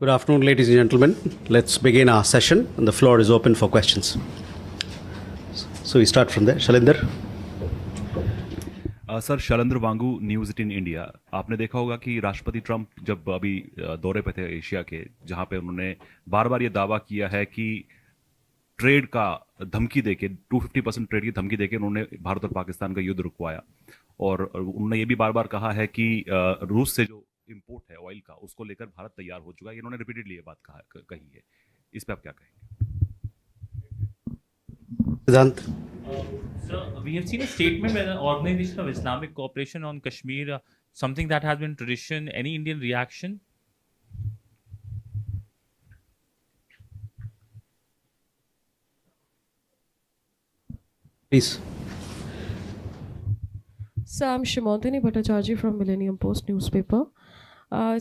Good afternoon, ladies and gentlemen. Let's begin our session, and the floor is open for questions. So we start from there. Shalinder. Sir Shailendra Wangoo news 18 India. आपने देखा होगा कि राष्ट्रपति Trump जब अभी दौरे पे थे एशिया के, जहां पे उन्होंने बार बार ये दावा किया है कि ट्रेड का धमकी देके 250% ट्रेड की धमकी देके उन्होंने भारत और पाकिस्तान का युद्ध रुकवाया। और उन्होंने ये भी बार बार कहा है कि रूस से जो इंपोर्ट है ऑयल का, उसको लेकर भारत तैयार हो चुका है। इन्होंने रिपीटेडली ये बात कही है। इस पे आप क्या कहेंगे? Siddhant. Sir, we have seen a statement by the Organization of Islamic Cooperation on Kashmir, something that has been tradition. Any Indian reaction? Please. Sir, I'm Shimantini Bhattacharjee from Millennium Post newspaper.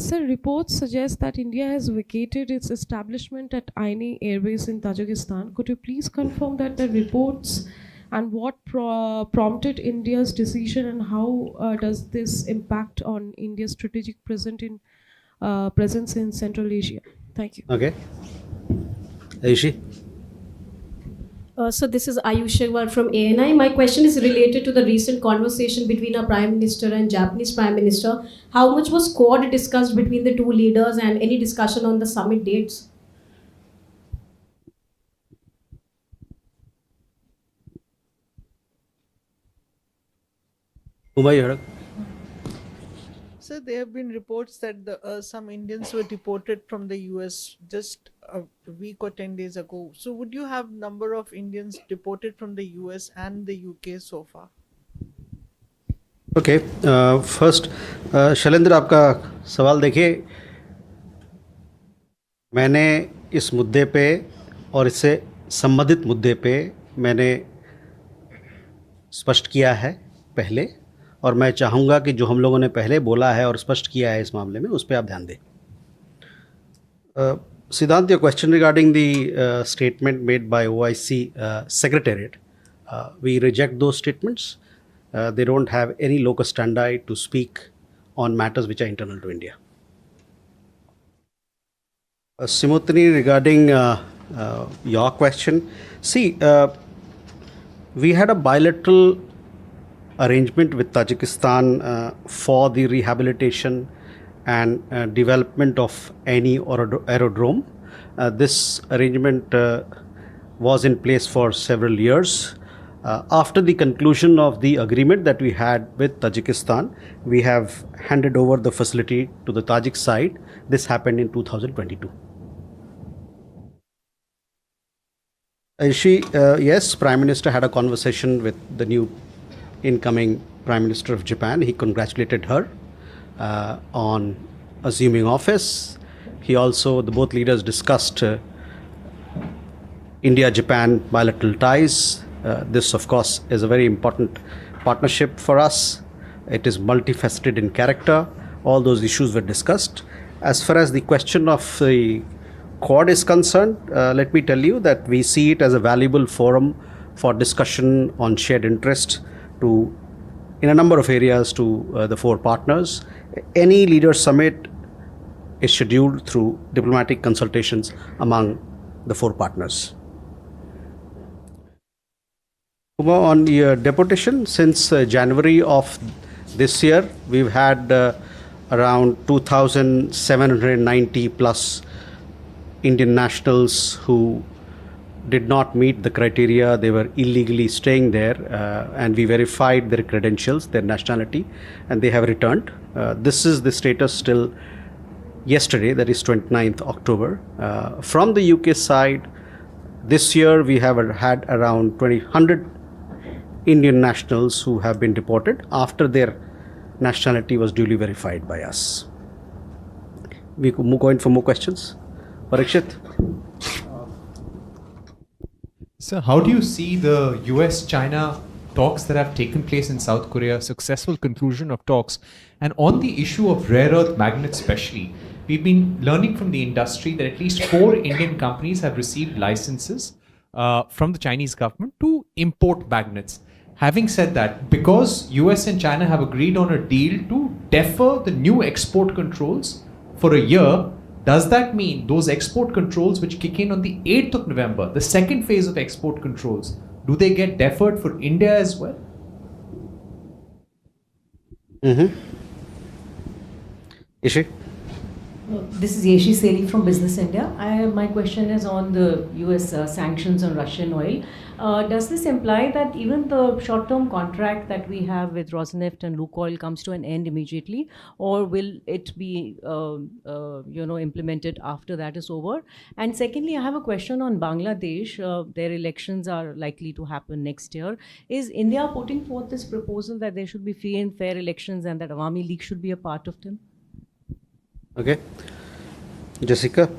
Sir, reports suggest that India has vacated its establishment at Aini Airbase in Tajikistan. Could you please confirm that the reports and what prompted India's decision, and how does this impact on India's strategic presence in Central Asia? Thank you. Okay. Aishi. So this is Ayush Agarwal from ANI. My question is related to the recent conversation between our Prime Minister and Japanese Prime Minister. How much was Quad discussed between the two leaders, and any discussion on the summit dates? Umay. Sir, there have been reports that some Indians were deported from the US just a week or 10 days ago. So would you have number of Indians deported from the US and the UK so far? Okay. First, Shailendra, आपका सवाल देखिए, मैंने इस मुद्दे पे और इससे संबंधित मुद्दे पे मैंने स्पष्ट किया है पहले, और मैं चाहूँगा कि जो हम लोगों ने पहले बोला है और स्पष्ट किया है इस मामले में, उस पर आप ध्यान दें। Siddhant, your question regarding the statement made by OIC Secretariat, we reject those statements. They don't have any locus standi to speak on matters which are internal to India. Simutini, regarding your question, see, we had a bilateral arrangement with Tajikistan for the rehabilitation and development of any aerodrome. This arrangement was in place for several years. After the conclusion of the agreement that we had with Tajikistan, we have handed over the facility to the Tajik side. This happened in 2022. Yes, Prime Minister had a conversation with the new incoming Prime Minister of Japan. He congratulated her on assuming office. Both leaders discussed India-Japan bilateral ties. This, of course, is a very important partnership for us. It is multifaceted in character. All those issues were discussed. As far as the question of the Quad is concerned, let me tell you that we see it as a valuable forum for discussion on shared interest in a number of areas to the four partners. Any leader summit is scheduled through diplomatic consultations among the four partners. On your deportation, since January of this year, we've had around 2,790 plus Indian nationals who did not meet the criteria. They were illegally staying there, and we verified their credentials, their nationality, and they have returned. This is the status still yesterday, that is 29th October. From the UK side, this year we have had around 200 Indian nationals who have been deported after their nationality was duly verified by us. We could move on for more questions. Parikshit. Sir, how do you see the US-China talks that have taken place in South Korea, successful conclusion of talks, and on the issue of rare earth magnets especially, we've been learning from the industry that at least 4 Indian companies have received licenses from the Chinese government to import magnets. Having said that, because US and China have agreed on a deal to defer the new export controls for a year, does that mean those export controls which kick in on the 8th of November, the second phase of export controls, do they get deferred for India as well? Ishi? This is Yeshi Seli from Business India. My question is on the US sanctions on Russian oil. Does this imply that even the short-term contract that we have with Rosneft and Lukoil comes to an end immediately, or will it be implemented after that is over? And secondly, I have a question on Bangladesh. Their elections are likely to happen next year. Is India putting forth this proposal that there should be free and fair elections and that Awami League should be a part of them? Okay. Jessica?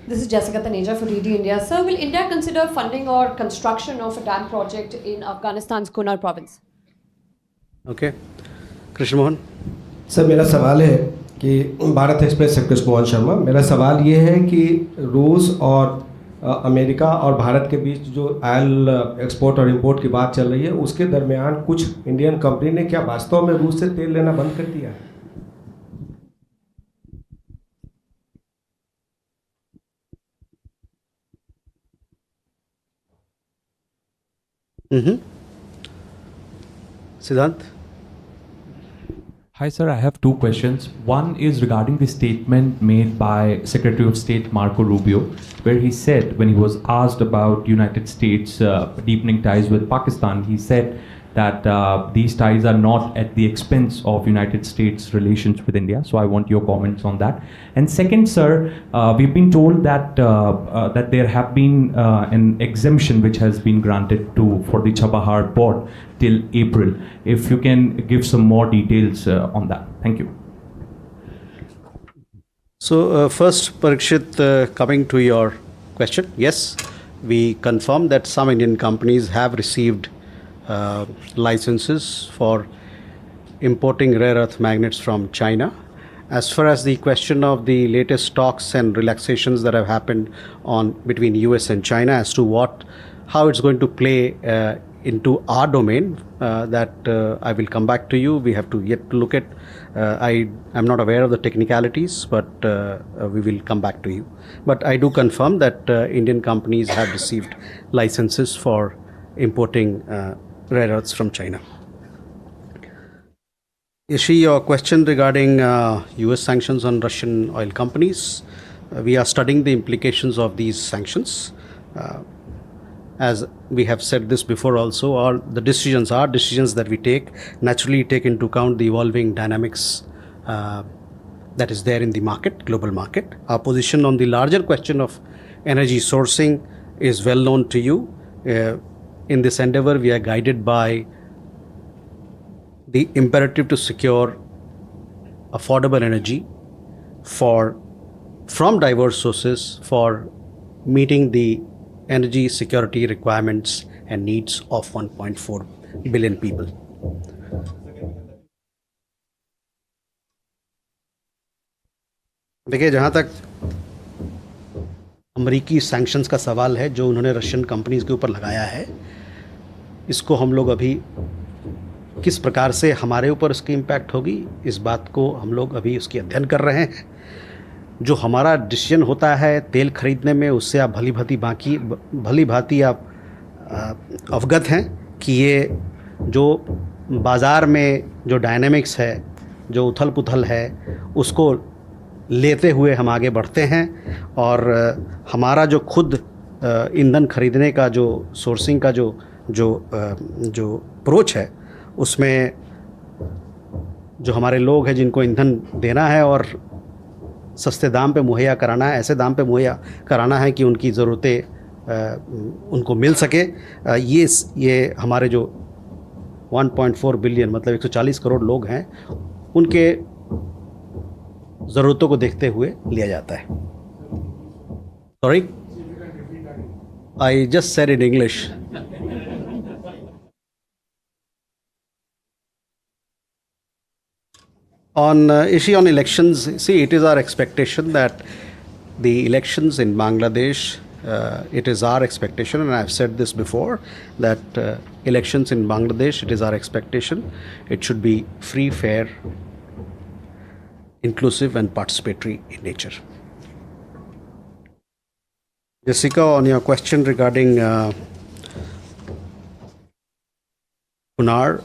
This is Jessica Taneja for DD India. Sir, will India consider funding or construction of a dam project in Afghanistan's Kunar province? Okay. Krishna Mohan? Sir मेरा सवाल है कि Bharat express से कृष्ण मोहन शर्मा, मेरा सवाल ये है कि रूस और अमेरिका और भारत के बीच जो ऑयल एक्सपोर्ट और इंपोर्ट की बात चल रही है, उसके दरमियान कुछ इंडियन कंपनी ने क्या वास्तव में रूस से तेल लेना बंद कर दिया है? Siddhant? Hi sir, I have two questions. One is regarding the statement made by Secretary of State Marco Rubio, where he said, when he was asked about United States deepening ties with Pakistan, he said that these ties are not at the expense of United States relations with India. So I want your comments on that. And second, sir, we've been told that that there have been an exemption which has been granted for the Chabahar Port till April. If you can give some more details on that. Thank you. So first, Parikshit, coming to your question, yes, we confirm that some Indian companies have received licenses for importing rare earth magnets from China. As far as the question of the latest talks and relaxations that have happened between US and China as to how it's going to play into our domain, that I will come back to you. We have to yet to look at. I'm not aware of the technicalities, but we will come back to you. But I do confirm that Indian companies have received licenses for importing rare earths from China. Ishi, your question regarding US sanctions on Russian oil companies. We are studying the implications of these sanctions. As we have said this before also, our decisions that we take naturally take into account the evolving dynamics that is there in the market, global market. Our position on the larger question of energy sourcing is well known to you. In this endeavor, we are guided by the imperative to secure affordable energy from diverse sources for meeting the energy security requirements and needs of 1.4 billion people. देखिए, जहाँ तक अमेरिकी sanctions का सवाल है जो उन्होंने Russian companies के ऊपर लगाया है, इसको हम लोग अभी किस प्रकार से हमारे ऊपर उसकी इम्पैक्ट होगी, इस बात को हम लोग अभी उसकी अध्ययन कर रहे हैं. जो हमारा डिसीजन होता है तेल खरीदने में, उससे आप भली भांति आप अवगत हैं कि ये जो बाज़ार में जो डायनेमिक्स है, जो उथल पुथल है, उसको लेते हुए हम आगे बढ़ते हैं. और हमारा जो खुद ईंधन खरीदने का जो सोर्सिंग का जो अप्रोच है, उसमें जो हमारे लोग हैं जिनको ईंधन देना है और सस्ते दाम पे मुहैया कराना है, ऐसे दाम पे मुहैया कराना है कि उनकी ज़रूरतें उनको मिल सके, ये हमारे जो 1.4 बिलियन मतलब 140 करोड़ लोग हैं, उनके ज़रूरतों को देखते हुए लिया जाता है. Sorry, I just said in English. On issue on elections, see, it is our expectation that the elections in Bangladesh, it is our expectation, and I've said this before, that elections in Bangladesh, it is our expectation, it should be free, fair, inclusive and participatory in nature. Jessica, on your question regarding Kunar,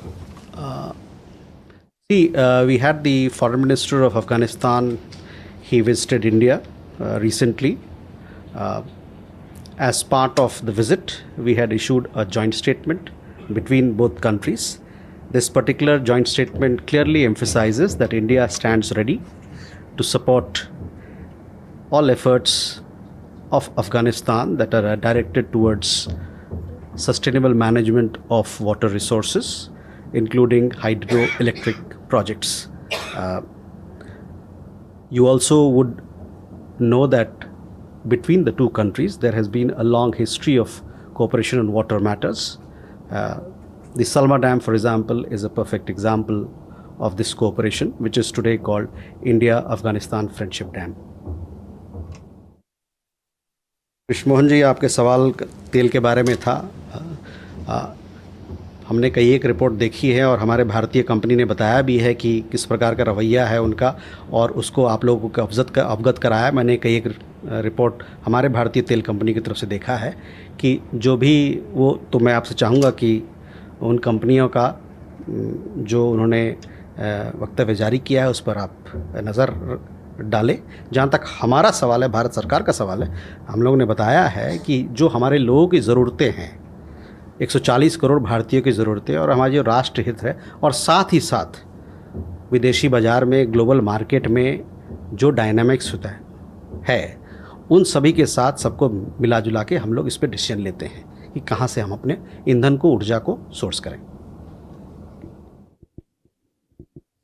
we had the Foreign Minister of Afghanistan. He visited India recently. As part of the visit, we had issued a joint statement between both countries. This particular joint statement clearly emphasizes that India stands ready to support all efforts of Afghanistan that are directed towards sustainable management of water resources, including hydroelectric projects. You also would know that between the two countries there has been a long history of cooperation on water matters. The Salma Dam, for example, is a perfect example of this cooperation, which is today called India-Afghanistan Friendship Dam. Krishnamohan ji, आपके सवाल तेल के बारे में था। हमने कई एक रिपोर्ट देखी है और हमारे भारतीय कंपनी ने बताया भी है कि किस प्रकार का रवैया है उनका, और उसको आप लोगों को अवगत कराया। मैंने कई एक रिपोर्ट हमारे भारतीय तेल कंपनी की तरफ से देखा है कि जो भी वो, तो मैं आपसे चाहूँगा कि उन कंपनियों का जो उन्होंने वक्तव्य जारी किया है उस पर आप नज़र डालें। जहाँ तक हमारा सवाल है, भारत सरकार का सवाल है, हम लोगों ने बताया है कि जो हमारे लोगों की ज़रूरतें हैं, 140 करोड़ भारतीयों की ज़रूरतें, और हमारा जो राष्ट्र हित है, और साथ ही साथ विदेशी बाज़ार में, ग्लोबल मार्केट में जो डायनामिक्स होता है उन सभी के साथ सबको मिला जुला के हम लोग इस पर डिसीजन लेते हैं कि कहाँ से हम अपने ईंधन को, ऊर्जा को सोर्स करें।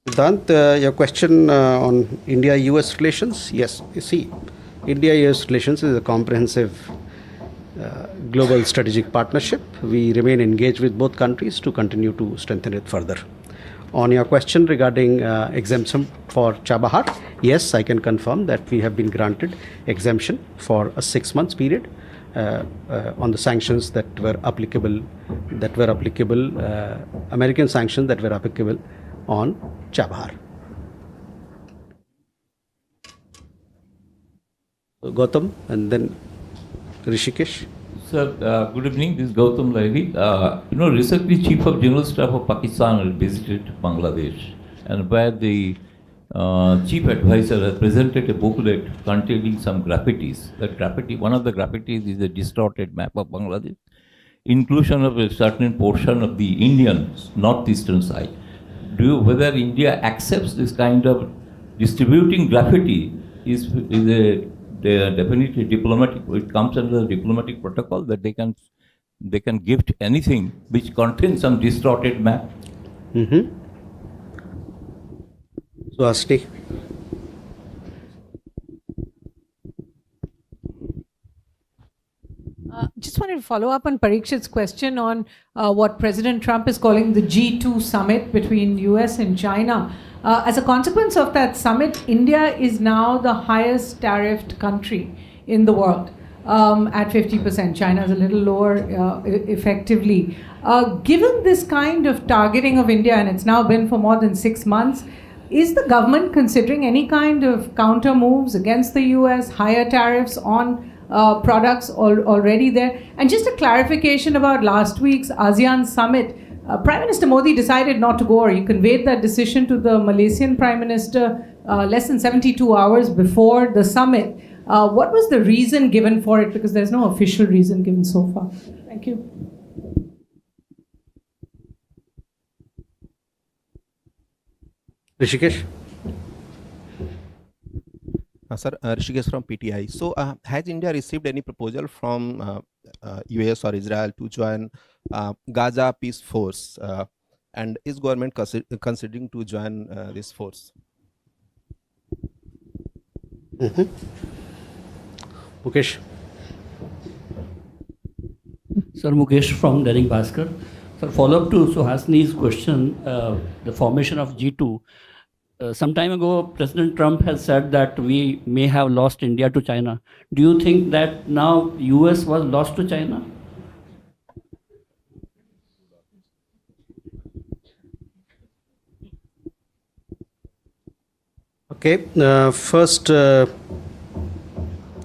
Siddhant, your question on India-US relations? Yes, you see, India-US relations is a comprehensive global strategic partnership. We remain engaged with both countries to continue to strengthen it further. On your question regarding exemption for Chabahar, yes, I can confirm that we have been granted exemption for a 6 months period on the sanctions that were applicable, American sanctions that were applicable on Chabahar. Gautam and then Rishikesh. Sir, good evening. This is Gautam Lavi. Recently Chief of General Staff of Pakistan visited Bangladesh, and where the Chief Advisor has presented a booklet containing some graffitis. That graffiti, one of the graffitis is a distorted map of Bangladesh, inclusion of a certain portion of the Indian northeastern side. Whether India accepts this kind of distributing graffiti is a definitely diplomatic. It comes under the diplomatic protocol that they can gift anything which contains some distorted map. So, Asti. Just wanted to follow up on Parikshit's question on what President Trump is calling the G2 summit between US and China. As a consequence of that summit, India is now the highest tariffed country in the world at 50%. China is a little lower effectively. Given this kind of targeting of India, and it's now been for more than 6 months, is the government considering any kind of counter moves against the US, higher tariffs on products already there? And just a clarification about last week's ASEAN summit. Prime Minister Modi decided not to go, or he conveyed that decision to the Malaysian Prime Minister less than 72 hours before the summit. What was the reason given for it? Because there's no official reason given so far. Thank you. Rishikesh. Sir, Rishikesh from PTI. So, has India received any proposal from US or Israel to join Gaza Peace Force? And is government considering to join this force? Mukesh. Sir, Mukesh from Dainik Bhaskar. Sir, follow up to Suhasini's question, the formation of G2. Some time ago, President Trump has said that we may have lost India to China. Do you think that now US was lost to China? Okay, first,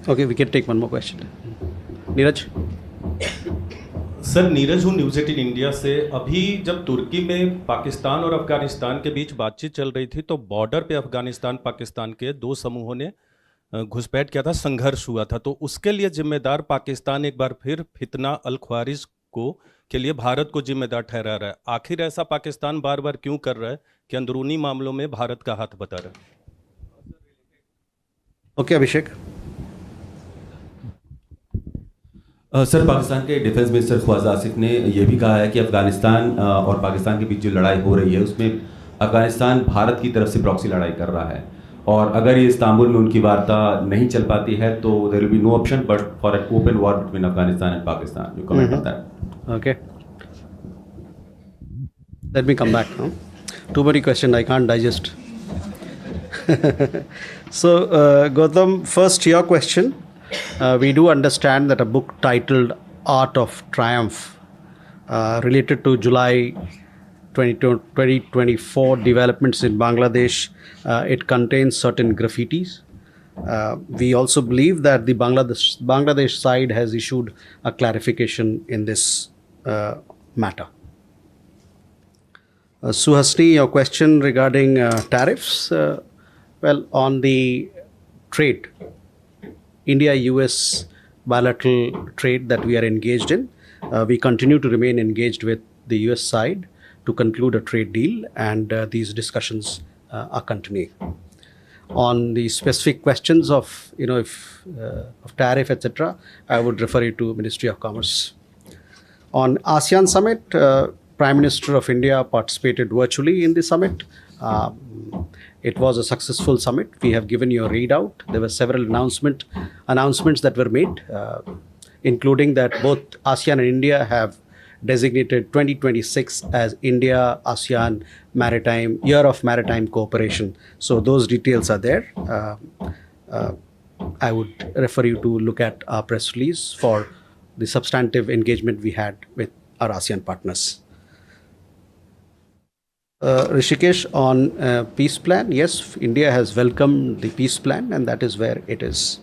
okay, we can take one more question. Neeraj? Sir, Neeraj हूँ news 18 India से। अभी जब तुर्की में पाकिस्तान और अफगानिस्तान के बीच बातचीत चल रही थी तो बॉर्डर पे अफगानिस्तान पाकिस्तान के दो समूहों ने घुसपैठ किया था, संघर्ष हुआ था। तो उसके लिए जिम्मेदार पाकिस्तान एक बार फिर फितना अल ख्वारिज को के लिए भारत को जिम्मेदार ठहरा रहा है। आखिर ऐसा पाकिस्तान बार बार क्यों कर रहा है कि अंदरूनी मामलों में भारत का हाथ बता रहा है? ओके, अभिषेक। सर, पाकिस्तान के डिफेंस मिनिस्टर ख्वाजा आसिफ ने यह भी कहा है कि अफगानिस्तान और पाकिस्तान के बीच जो लड़ाई हो रही है उसमें अफगानिस्तान भारत की तरफ से प्रॉक्सी लड़ाई कर रहा है, और अगर ये इस्तांबुल में उनकी वार्ता नहीं चल पाती है तो there will be no option but for an open war between Afghanistan and Pakistan. You comment on that? Okay. Let me come back. Too many questions, I can't digest. So, Gautam, first your question. We do understand that a book titled Art of Triumph, related to July 2024 developments in Bangladesh, it contains certain graffitis. We also believe that the Bangladesh side has issued a clarification in this matter. Suhasini, your question regarding tariffs. Well, on the trade, India-US bilateral trade that we are engaged in, we continue to remain engaged with the US side to conclude a trade deal, and these discussions are continuing. On the specific questions of, of tariff, etc., I would refer you to Ministry of Commerce. On ASEAN Summit, Prime Minister of India participated virtually in the summit. It was a successful summit. We have given you a readout. There were several announcements that were made, including that both ASEAN and India have designated 2026 as India-ASEAN Year of Maritime Cooperation. So those details are there. I would refer you to look at our press release for the substantive engagement we had with our ASEAN partners. Rishikesh, on peace plan, yes, India has welcomed the peace plan, and that is where it is.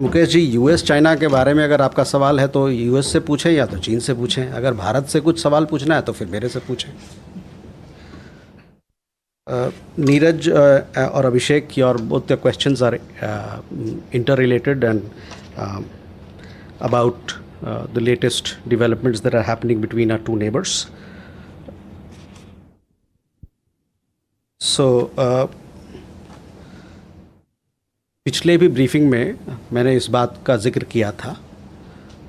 Mukesh ji, US China के बारे में अगर आपका सवाल है तो US से पूछें या तो चीन से पूछें। अगर भारत से कुछ सवाल पूछना है तो फिर मेरे से पूछें। नीरज और अभिषेक, your both your questions are interrelated and about the latest developments that are happening between our two neighbors. So, पिछले भी ब्रीफिंग में मैंने इस बात का जिक्र किया था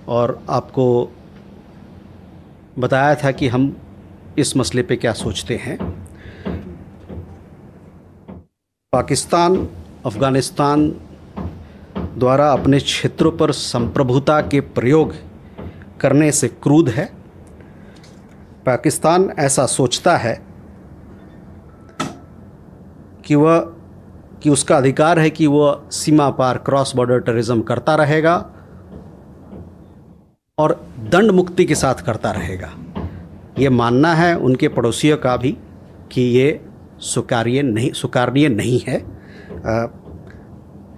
और आपको बताया था कि हम इस मसले पे क्या सोचते हैं। पाकिस्तान अफ़गानिस्तान द्वारा अपने क्षेत्रों पर संप्रभुता के प्रयोग करने से क्रुद्ध है। पाकिस्तान ऐसा सोचता है कि उसका अधिकार है कि वह सीमा पार क्रॉस बॉर्डर टेररिज्म करता रहेगा और दंड मुक्ति के साथ करता रहेगा। ये मानना है उनके पड़ोसियों का भी कि ये स्वीकार्य नहीं है।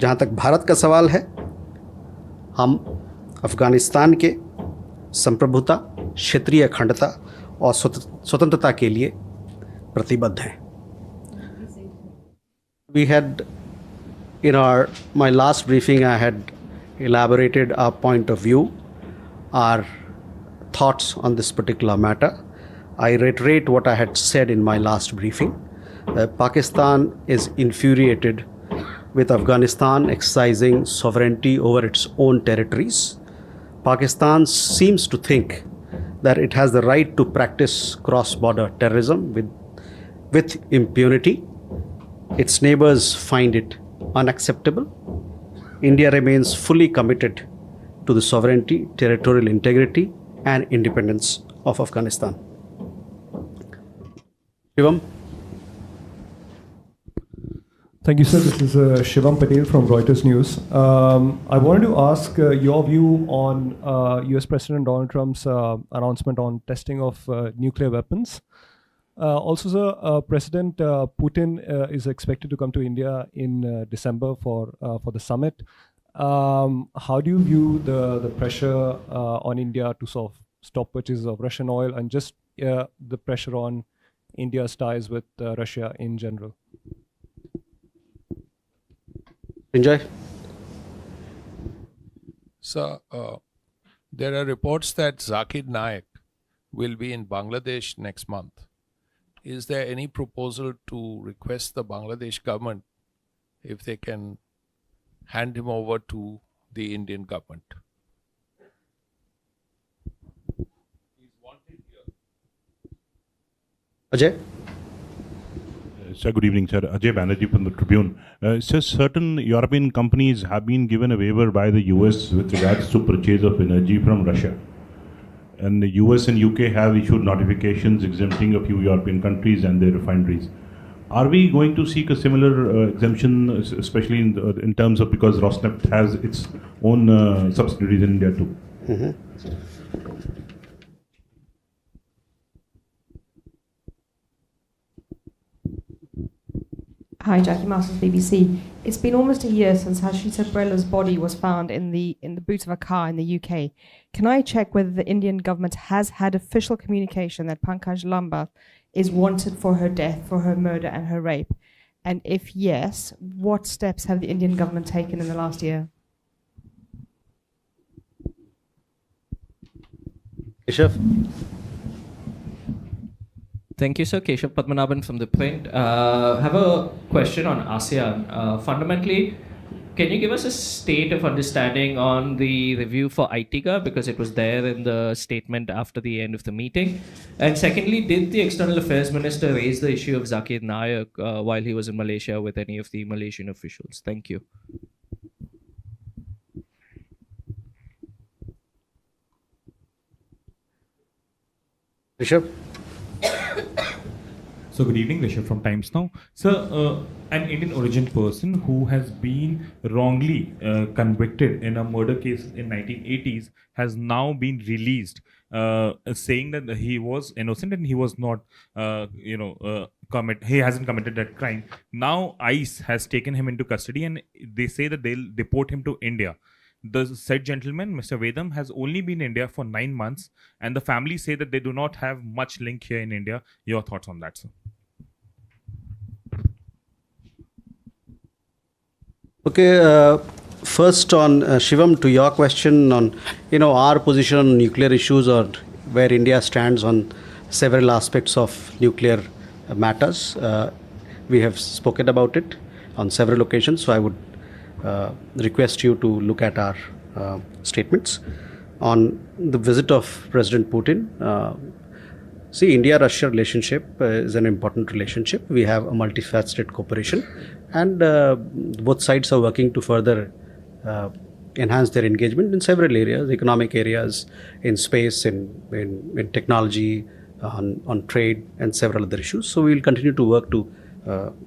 जहाँ तक भारत का सवाल है, हम अफ़गानिस्तान के संप्रभुता, क्षेत्रीय अखंडता और स्वतंत्रता के लिए प्रतिबद्ध हैं। We had, in my last briefing, I had elaborated our point of view, our thoughts on this particular matter. I reiterate what I had said in my last briefing. Pakistan is infuriated with Afghanistan exercising sovereignty over its own territories. Pakistan seems to think that it has the right to practice cross-border terrorism with impunity. Its neighbors find it unacceptable. India remains fully committed to the sovereignty, territorial integrity, and independence of Afghanistan. Shivam? Thank you, sir. This is Shivam Patel from Reuters News. I wanted to ask your view on US President Donald Trump's announcement on testing of nuclear weapons. Also, sir, President Putin is expected to come to India in December for the summit. How do you view the pressure on India to sort of stop purchases of Russian oil and just the pressure on India's ties with Russia in general? Enjoy. So, there are reports that Zakir Naik will be in Bangladesh next month. Is there any proposal to request the Bangladesh government if they can hand him over to the Indian government? Ajay? Sir, good evening, sir. Ajay Banerjee from the Tribune. Sir, certain European companies have been given a waiver by the US with regards to purchase of energy from Russia. And the US and UK have issued notifications exempting a few European countries and their refineries. Are we going to seek a similar exemption, especially in terms of because Rosneft has its own subsidiaries in India too? Hi, Jackie Masters, BBC. It's been almost a year since Harshit Sabrella's body was found in the boot of a car in the UK. Can I check whether the Indian government has had official communication that Pankaj Lambath is wanted for her death, for her murder and her rape? And if yes, what steps have the Indian government taken in the last year? Keshav? Thank you, sir. Keshav Padmanabhan from The Print. Have a question on ASEAN. Fundamentally, can you give us a state of understanding on the review for ITIGA, because it was there in the statement after the end of the meeting? And secondly, did the External Affairs Minister raise the issue of Zakir Naik while he was in Malaysia with any of the Malaysian officials? Thank you. Rishabh? So good evening, Rishabh from Times Now. Sir, an Indian origin person who has been wrongly convicted in a murder case in 1980s has now been released, saying that he was innocent and he was not, he hasn't committed that crime. Now ICE has taken him into custody and they say that they'll deport him to India. The said gentleman, Mr. Vedam, has only been in India for 9 months, and the family say that they do not have much link here in India. Your thoughts on that, sir? Okay, first on Shivam, to your question on our position on nuclear issues or where India stands on several aspects of nuclear matters. We have spoken about it on several occasions, so I would request you to look at our statements. On the visit of President Putin, see, India-Russia relationship is an important relationship. We have a multifaceted cooperation, and both sides are working to further enhance their engagement in several areas, economic areas, in space, in technology, on trade, and several other issues. So we will continue to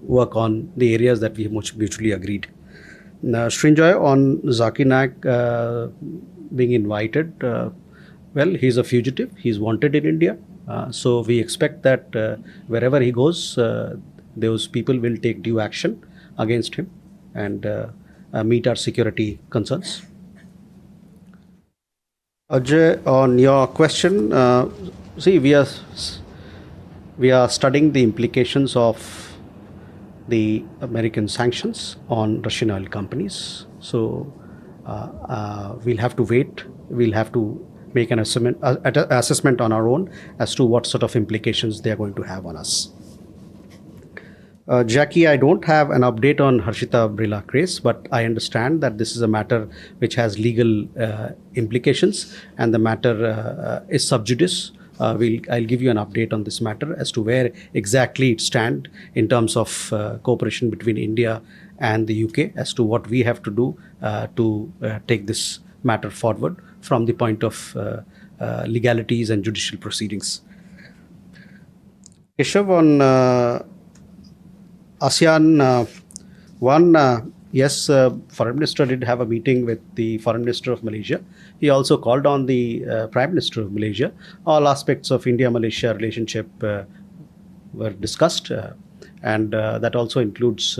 work on the areas that we have mutually agreed. Srinjoy, on Zakir Naik being invited, well, he's a fugitive. He's wanted in India. So we expect that wherever he goes, those people will take due action against him and meet our security concerns. Ajay, on your question, see, we are studying the implications of the American sanctions on Russian oil companies. So we'll have to wait. We'll have to make an assessment on our own as to what sort of implications they are going to have on us. Jackie, I don't have an update on Harshita Sabrella's case, but I understand that this is a matter which has legal implications, and the matter is sub judice. I'll give you an update on this matter as to where exactly it stands in terms of cooperation between India and the UK, as to what we have to do to take this matter forward from the point of legalities and judicial proceedings. Keshav, on ASEAN, yes, Foreign Minister did have a meeting with the Foreign Minister of Malaysia. He also called on the Prime Minister of Malaysia. All aspects of India-Malaysia relationship were discussed, and that also includes,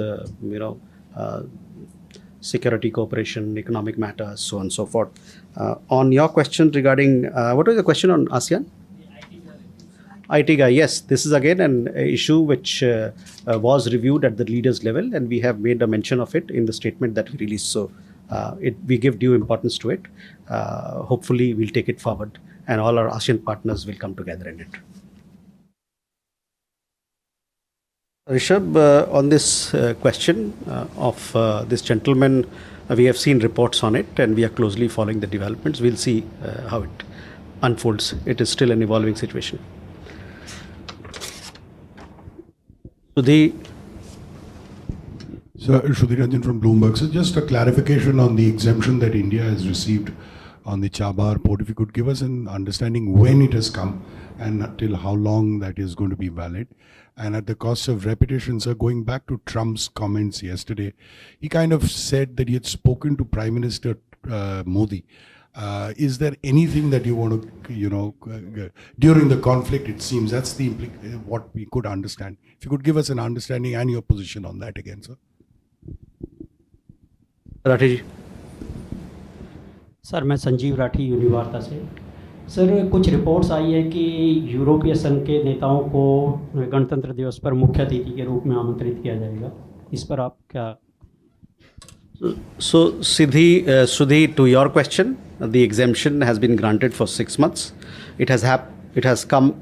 security cooperation, economic matters, so on and so forth. On your question regarding, what was the question on ASEAN? ITGA, yes, this is again an issue which was reviewed at the leaders level, and we have made a mention of it in the statement that we released. So we give due importance to it. Hopefully we'll take it forward and all our ASEAN partners will come together in it. Rishabh, on this question of this gentleman, we have seen reports on it and we are closely following the developments. We'll see how it unfolds. It is still an evolving situation. Sudhir Ranjan from Bloomberg. So just a clarification on the exemption that India has received on the Chabahar Port. If you could give us an understanding when it has come and till how long that is going to be valid. And at the cost of repetition, sir, going back to Trump's comments yesterday, he kind of said that he had spoken to Prime Minister Modi. Is there anything that you want to, during the conflict, it seems that's the what we could understand. If you could give us an understanding and your position on that again, sir. Rathi ji. Sir मैं संजीव राठी यूनिवार्ता से। Sir कुछ reports आई है कि यूरोपीय संघ के नेताओं को गणतंत्र दिवस पर मुख्य अतिथि के रूप में आमंत्रित किया जाएगा, इस पर आप क्या? So Sudhi, to your question, the exemption has been granted for 6 months. It has come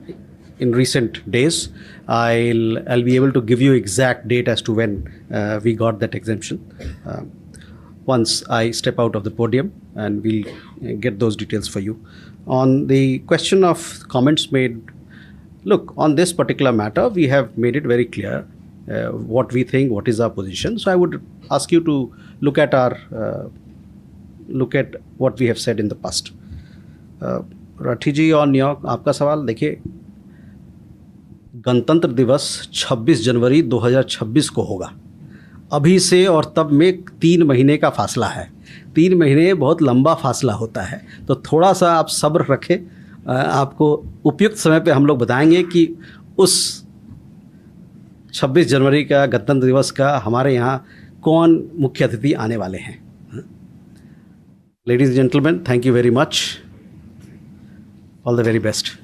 in recent days. I'll be able to give you exact date as to when we got that exemption. Once I step out of the podium, and we'll get those details for you. On the question of comments made, look, on this particular matter, we have made it very clear what we think, what is our position. So I would ask you to look at what we have said in the past. Rathi ji, on your आपका सवाल, देखिए, गणतंत्र दिवस 26 जनवरी 2026 को होगा। अभी से और तब में 3 महीने का फासला है। 3 महीने बहुत लंबा फासला होता है, तो थोड़ा सा आप सब्र रखें। आपको उपयुक्त समय पे हम लोग बताएंगे कि उस 26 जनवरी का गणतंत्र दिवस का हमारे यहाँ कौन मुख्य अतिथि आने वाले हैं। Ladies and gentlemen, thank you very much. All the very best.